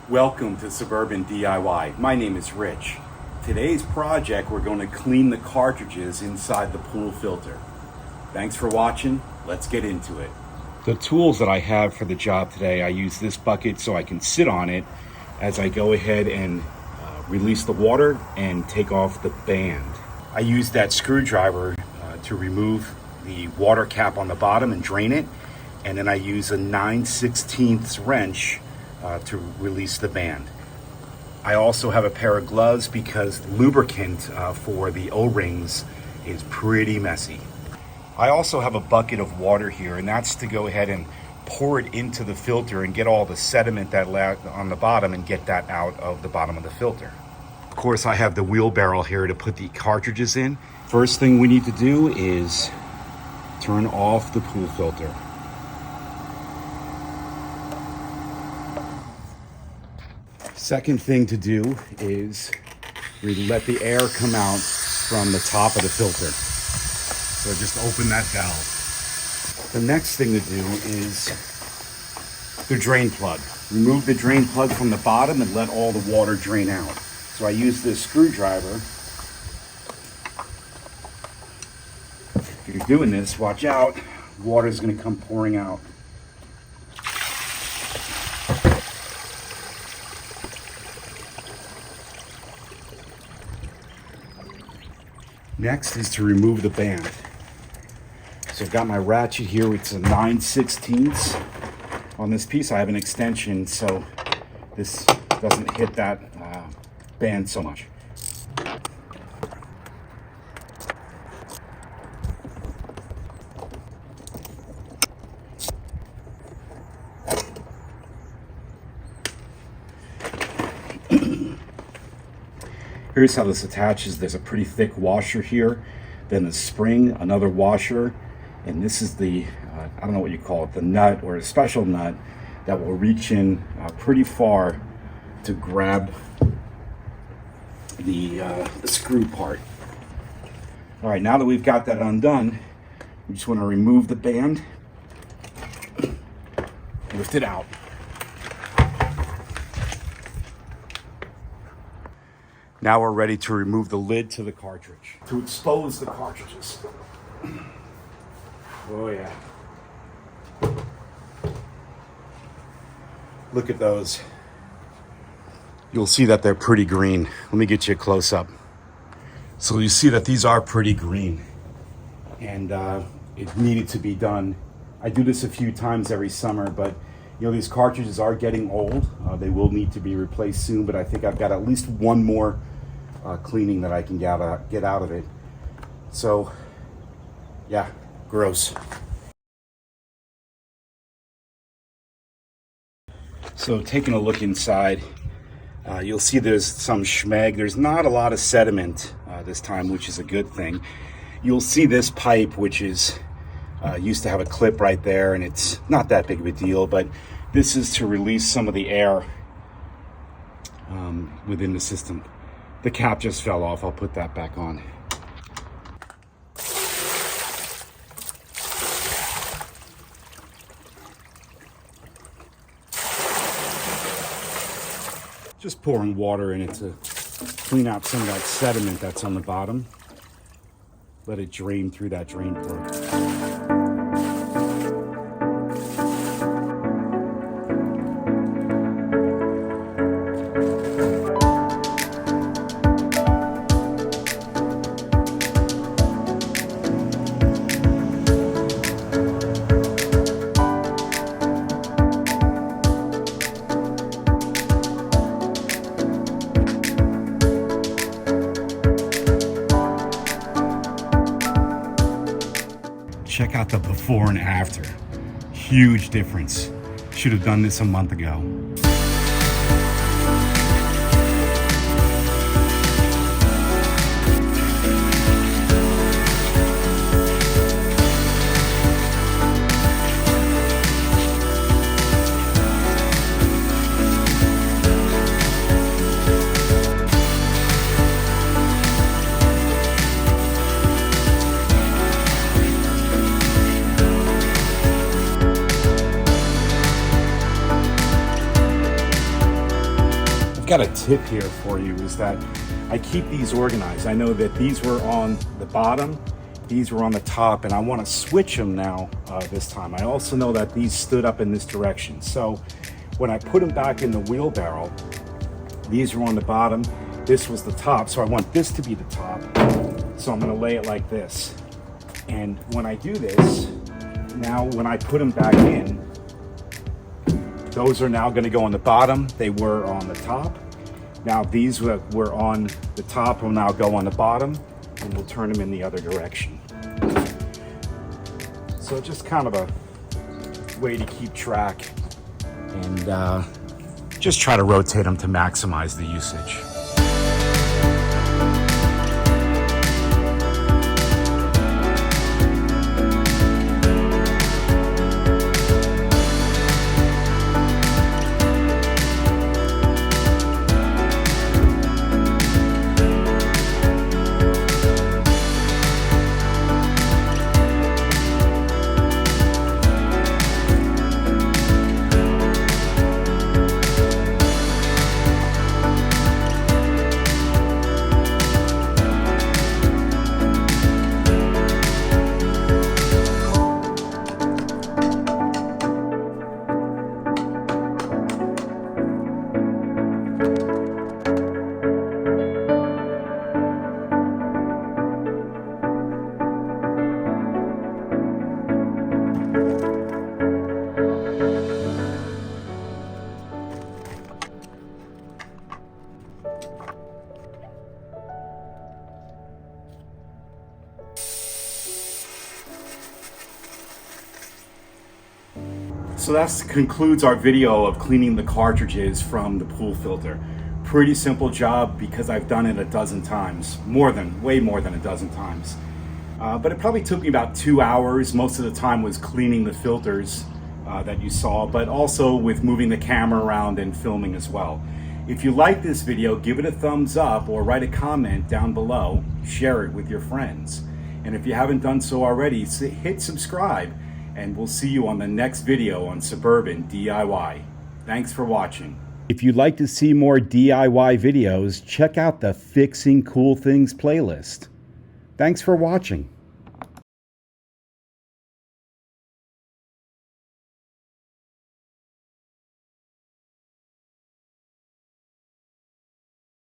Welcome to Suburban DIY. My name is Rich. Today's project, we're going to clean the cartridges inside the pool filter. Thanks for watching. Let's get into it. The tools that I have for the job today, I use this bucket so I can sit on it as I go ahead and release the water and take off the band. I use that screwdriver to remove the water cap on the bottom and drain it. And then I use a 9/16 wrench to release the band. I also have a pair of gloves because lubricant for the O-rings is pretty messy. I also have a bucket of water here, and that's to go ahead and pour it into the filter and get all the sediment that left on the bottom and get that out of the bottom of the filter. Of course, I have the wheelbarrow here to put the cartridges in. First thing we need to do is turn off the pool filter. Second thing to do is we let the air come out from the top of the filter. So just open that valve. The next thing to do is the drain plug. Remove the drain plug from the bottom and let all the water drain out. So I use this screwdriver. If you're doing this, watch out. Water is going to come pouring out. Next is to remove the band. So I've got my ratchet here. It's a 9/16. On this piece I have an extension so this doesn't hit that band so much. Here's how this attaches. There's a pretty thick washer here, then the spring, another washer, and this is the, I don't know what you call it, the nut or a special nut that will reach in pretty far to grab the screw part. All right, now that we've got that undone, we just want to remove the band, lift it out. Now we're ready to remove the lid to the cartridge, to expose the cartridges. Oh yeah. Look at those. You'll see that they're pretty green. Let me get you a close up. So you see that these are pretty green, and it needed to be done. I do this a few times every summer, but you know, these cartridges are getting old. They will need to be replaced soon, but I think I've got at least one more cleaning that I can get out of it. So, yeah, gross. So taking a look inside, you'll see there's some schmeg. There's not a lot of sediment this time, which is a good thing. You'll see this pipe, which is used to have a clip right there, and it's not that big of a deal, but this is to release some of the air within the system. The cap just fell off. I'll put that back on. Just pouring water in it to clean out some of that sediment that's on the bottom. Let it drain through that drain plug. Check out the before and after. Huge difference. Should have done this a month ago. got a tip here for you, is that I keep these organized. I know that these were on the bottom, these were on the top, and I want to switch them now this time. I also know that these stood up in this direction. So when I put them back in the wheelbarrow, these were on the bottom, this was the top, so I want this to be the top. So I'm going to lay it like this. And when I do this, now when I put them back in, those are now going to go on the bottom. They were on the top. Now these were on the top will now go on the bottom, and we'll turn them in the other direction. So just kind of a way to keep track and just try to rotate them to maximize the usage. So that concludes our video of cleaning the cartridges from the pool filter. Pretty simple job because I've done it a dozen times, way more than a dozen times. But it probably took me about 2 hours. Most of the time was cleaning the filters that you saw, but also with moving the camera around and filming as well. If you like this video, give it a thumbs up or write a comment down below. Share it with your friends. And if you haven't done so already, hit subscribe. And we'll see you on the next video on Suburban DIY. Thanks for watching. If you'd like to see more DIY videos, check out the Fixing Cool Things playlist. Thanks for watching.